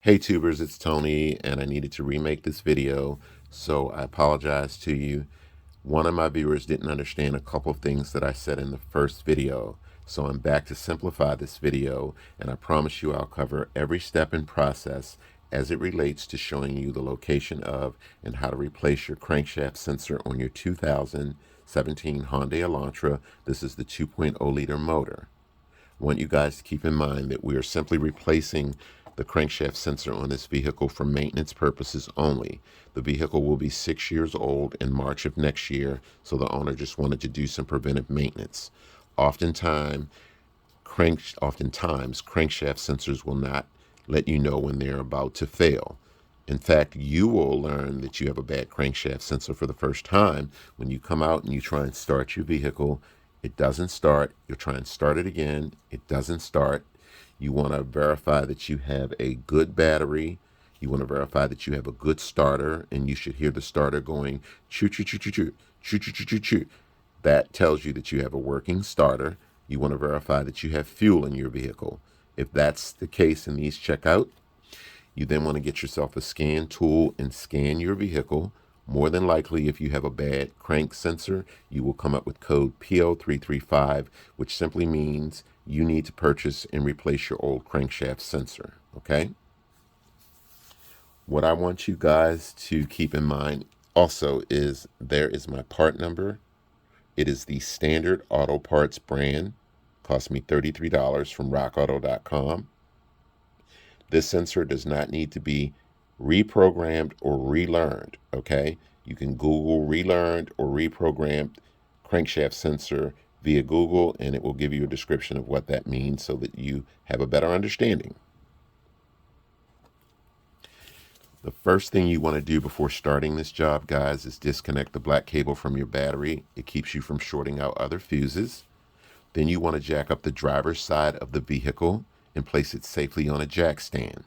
Hey tubers, it's Tony, and I needed to remake this video, so I apologize to you. One of my viewers didn't understand a couple of things that I said in the first video, so I'm back to simplify this video, and I promise you I'll cover every step and process as it relates to showing you the location of and how to replace your crankshaft sensor on your 2017 Hyundai Elantra. This is the 2.0 liter motor. I want you guys to keep in mind that we are simply replacing the crankshaft sensor on this vehicle for maintenance purposes only. The vehicle will be 6 years old in March of next year, so the owner just wanted to do some preventive maintenance. Oftentimes, crankshaft sensors will not let you know when they're about to fail. In fact, you will learn that you have a bad crankshaft sensor for the first time when you come out and you try and start your vehicle. It doesn't start. You'll try and start it again. It doesn't start. You want to verify that you have a good battery. You want to verify that you have a good starter, and you should hear the starter going choo choo choo choo choo choo choo choo choo choo. That tells you that you have a working starter. You want to verify that you have fuel in your vehicle. If that's the case and these check out, you then want to get yourself a scan tool and scan your vehicle. More than likely, if you have a bad crank sensor, you will come up with code PO335, which simply means you need to purchase and replace your old crankshaft sensor, okay? What I want you guys to keep in mind also is there is my part number. It is the standard auto parts brand. Cost me $33 from rockauto.com. This sensor does not need to be reprogrammed or relearned, okay? You can Google relearned or reprogrammed crankshaft sensor via Google, and it will give you a description of what that means so that you have a better understanding. The first thing you want to do before starting this job, guys, is disconnect the black cable from your battery. It keeps you from shorting out other fuses. Then you want to jack up the driver's side of the vehicle and place it safely on a jack stand.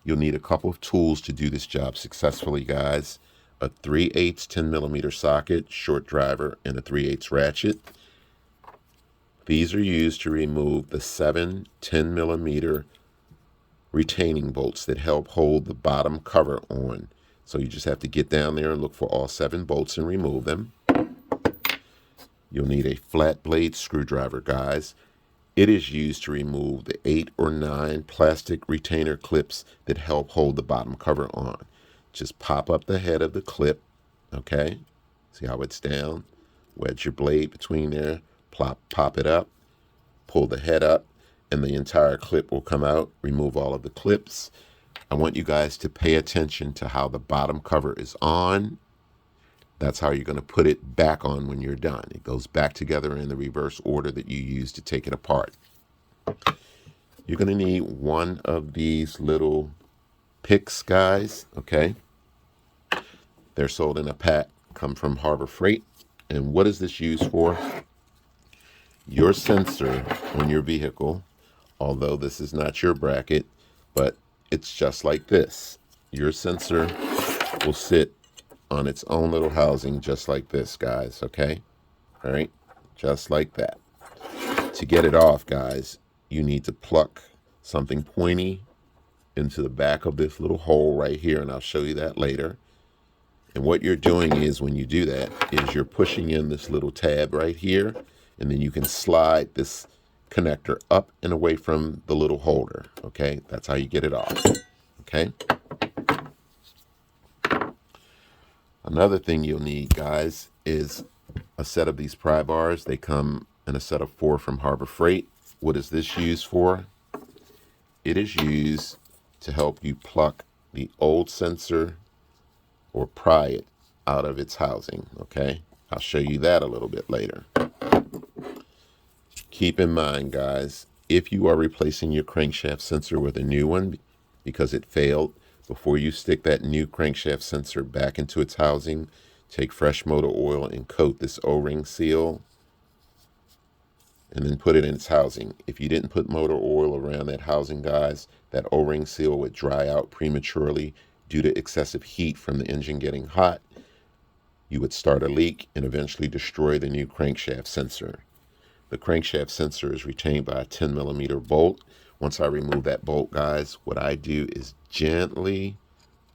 You'll need a couple of tools to do this job successfully, guys. A 3/8 10mm socket, short driver, and a 3/8 ratchet. These are used to remove the 7 10mm retaining bolts that help hold the bottom cover on. So you just have to get down there and look for all 7 bolts and remove them. You'll need a flat blade screwdriver, guys. It is used to remove the 8 or 9 plastic retainer clips that help hold the bottom cover on. Just pop up the head of the clip, okay? See how it's down? Wedge your blade between there, pop it up, pull the head up, and the entire clip will come out. Remove all of the clips. I want you guys to pay attention to how the bottom cover is on. That's how you're going to put it back on when you're done. It goes back together in the reverse order that you use to take it apart. You're going to need one of these little picks, guys, okay? They're sold in a pack, come from Harbor Freight. And what is this used for? Your sensor on your vehicle, although this is not your bracket, but it's just like this. Your sensor will sit on its own little housing just like this, guys, okay? All right, just like that. To get it off, guys, you need to pluck something pointy into the back of this little hole right here, and I'll show you that later. And what you're doing is, when you do that, is you're pushing in this little tab right here, and then you can slide this connector up and away from the little holder, okay? That's how you get it off, okay? Another thing you'll need, guys, is a set of these pry bars. They come in a set of 4 from Harbor Freight. What is this used for? It is used to help you pluck the old sensor or pry it out of its housing, okay? I'll show you that a little bit later. Keep in mind, guys, if you are replacing your crankshaft sensor with a new one because it failed, before you stick that new crankshaft sensor back into its housing, take fresh motor oil and coat this O-ring seal and then put it in its housing. If you didn't put motor oil around that housing, guys, that O-ring seal would dry out prematurely due to excessive heat from the engine getting hot. You would start a leak and eventually destroy the new crankshaft sensor. The crankshaft sensor is retained by a 10mm bolt. Once I remove that bolt, guys, what I do is gently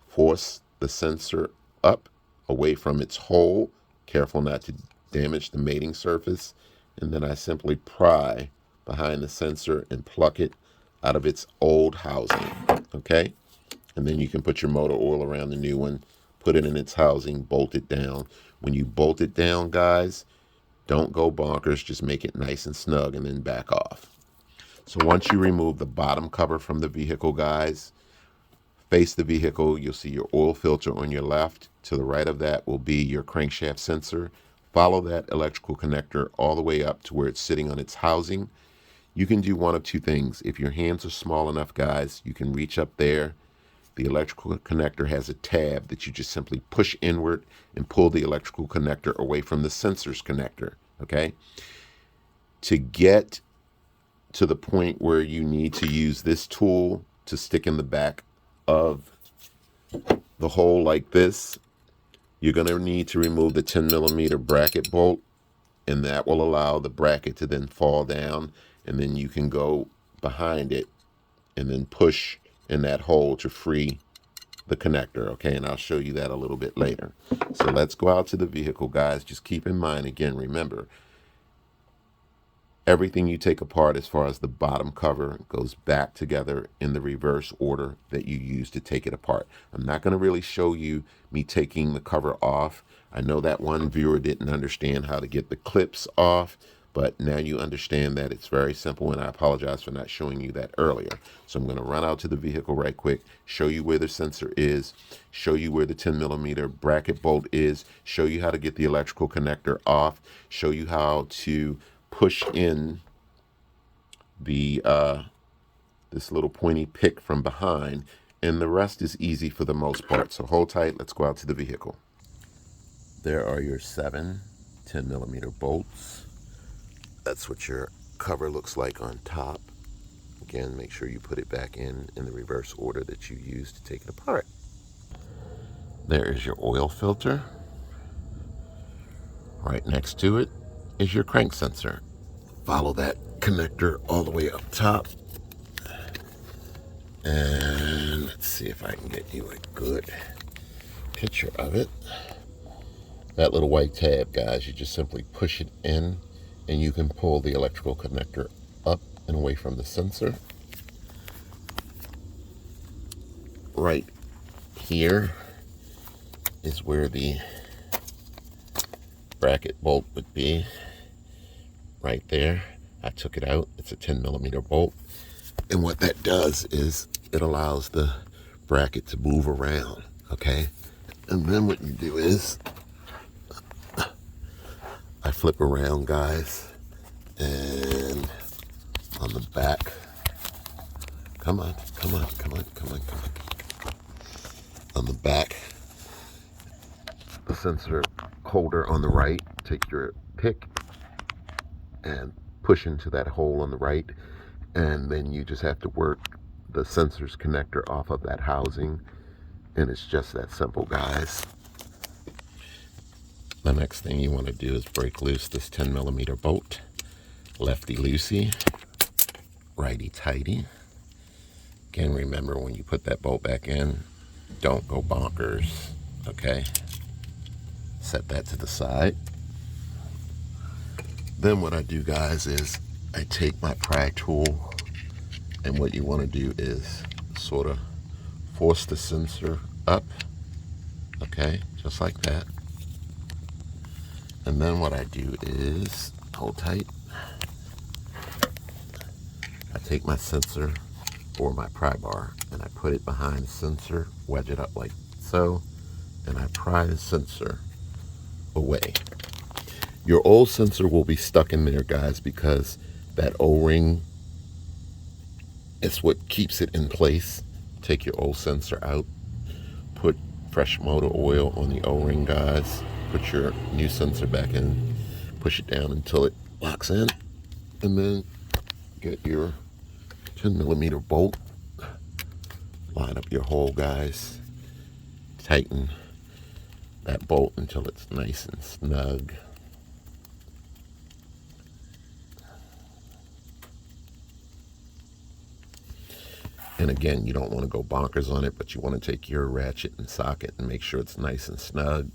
force the sensor up away from its hole. Careful not to damage the mating surface. And then I simply pry behind the sensor and pluck it out of its old housing. Okay? And then you can put your motor oil around the new one, put it in its housing, bolt it down. When you bolt it down, guys, don't go bonkers. Just make it nice and snug and then back off. So once you remove the bottom cover from the vehicle, guys, face the vehicle, you'll see your oil filter on your left. To the right of that will be your crankshaft sensor. Follow that electrical connector all the way up to where it's sitting on its housing. You can do one of two things. If your hands are small enough, guys, you can reach up there. The electrical connector has a tab that you just simply push inward and pull the electrical connector away from the sensor's connector, okay? To get to the point where you need to use this tool to stick in the back of the hole like this, you're going to need to remove the 10mm bracket bolt, and that will allow the bracket to then fall down, and then you can go behind it and then push in that hole to free the connector, okay? And I'll show you that a little bit later. So let's go out to the vehicle, guys. Just keep in mind, again, remember, everything you take apart as far as the bottom cover goes back together in the reverse order that you use to take it apart. I'm not going to really show you me taking the cover off. I know that one viewer didn't understand how to get the clips off, but now you understand that it's very simple, and I apologize for not showing you that earlier. So I'm going to run out to the vehicle right quick, show you where the sensor is, show you where the 10mm bracket bolt is, show you how to get the electrical connector off, show you how to push in the this little pointy pick from behind, and the rest is easy for the most part. So hold tight, let's go out to the vehicle. There are your 7 10mm bolts. That's what your cover looks like on top. Again, make sure you put it back in the reverse order that you used to take it apart. There is your oil filter. Right next to it is your crank sensor. Follow that connector all the way up top. And let's see if I can get you a good picture of it. That little white tab, guys, you just simply push it in and you can pull the electrical connector up and away from the sensor. Right here is where the bracket bolt would be. Right there. I took it out. It's a 10mm bolt. And what that does is it allows the bracket to move around, okay? And then what you do is I flip around, guys, and on the back, come on. On the back, the sensor holder on the right, take your pick and push into that hole on the right, and then you just have to work the sensor's connector off of that housing, and it's just that simple, guys. The next thing you want to do is break loose this 10mm bolt. Lefty loosey, righty tighty. Again, remember, when you put that bolt back in, don't go bonkers, okay? Set that to the side. Then what I do, guys, is I take my pry tool, and what you want to do is sort of force the sensor up, okay, just like that. And then what I do is, hold tight, I take my sensor or my pry bar and I put it behind the sensor, wedge it up like so, and I pry the sensor away. Your old sensor will be stuck in there, guys, because that O-ring is what keeps it in place. Take your old sensor out, put fresh motor oil on the O-ring, guys, put your new sensor back in, push it down until it locks in, and then get your 10mm bolt, line up your hole, guys, tighten that bolt until it's nice and snug. And again, you don't want to go bonkers on it, but you want to take your ratchet and socket and make sure it's nice and snug.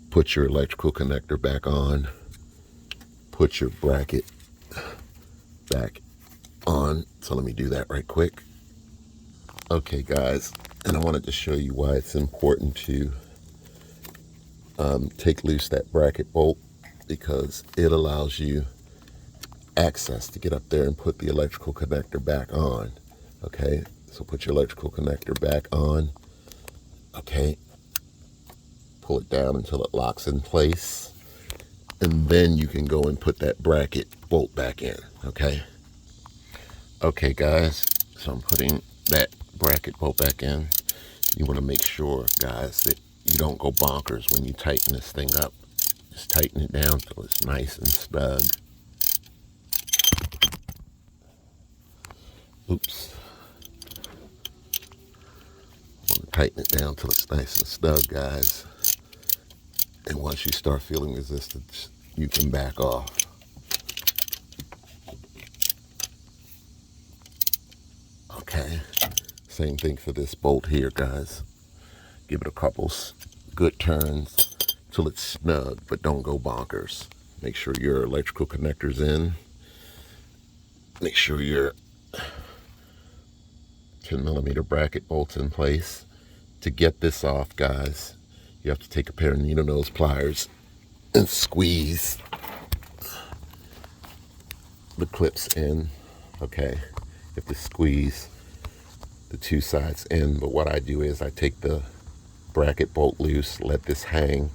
Put your electrical connector back on. Put your bracket back on. So let me do that right quick. Okay, guys, and I wanted to show you why it's important to take loose that bracket bolt, because it allows you access to get up there and put the electrical connector back on. Okay, so put your electrical connector back on. Okay, pull it down until it locks in place, and then you can go and put that bracket bolt back in. Okay guys, so I'm putting that bracket bolt back in. You want to make sure, guys, that you don't go bonkers when you tighten this thing up. Just tighten it down till it's nice and snug. Oops. Want to tighten it down till it's nice and snug, guys. And once you start feeling resistance, you can back off. Okay. Same thing for this bolt here, guys. Give it a couple good turns till it's snug, but don't go bonkers. Make sure your electrical connector's in. Make sure your 10mm bracket bolt's in place. To get this off, guys, you have to take a pair of needle nose pliers and squeeze the clips in. Okay, you have to squeeze the two sides in, but what I do is I take the bracket bolt loose, let this hang,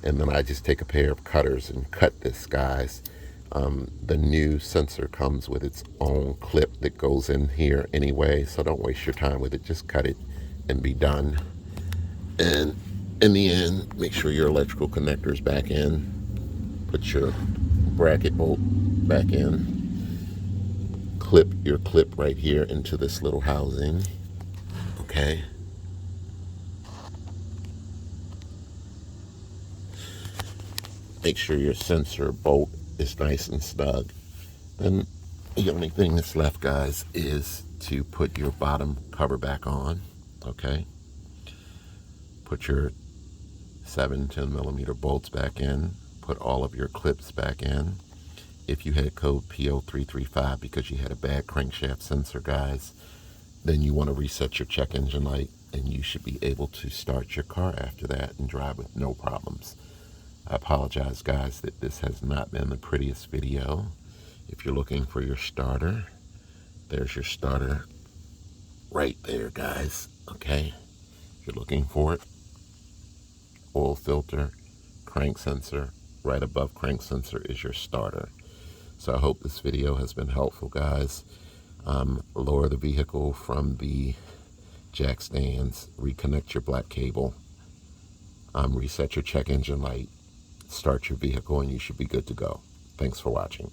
and then I just take a pair of cutters and cut this, guys. The new sensor comes with its own clip that goes in here anyway, so don't waste your time with it. Just cut it and be done. And in the end, make sure your electrical connector is back in. Put your bracket bolt back in. Clip your clip right here into this little housing. Okay. Make sure your sensor bolt is nice and snug. Then the only thing that's left, guys, is to put your bottom cover back on. Okay. Put your 10mm bolts back in. Put all of your clips back in. If you had code PO335 because you had a bad crankshaft sensor, guys, then you want to reset your check engine light, and you should be able to start your car after that and drive with no problems. I apologize, guys, that this has not been the prettiest video. If you're looking for your starter, there's your starter right there, guys. Okay, if you're looking for it, oil filter, crank sensor, right above crank sensor is your starter. So I hope this video has been helpful, guys. Lower the vehicle from the jack stands, reconnect your black cable, reset your check engine light, start your vehicle, and you should be good to go. Thanks for watching.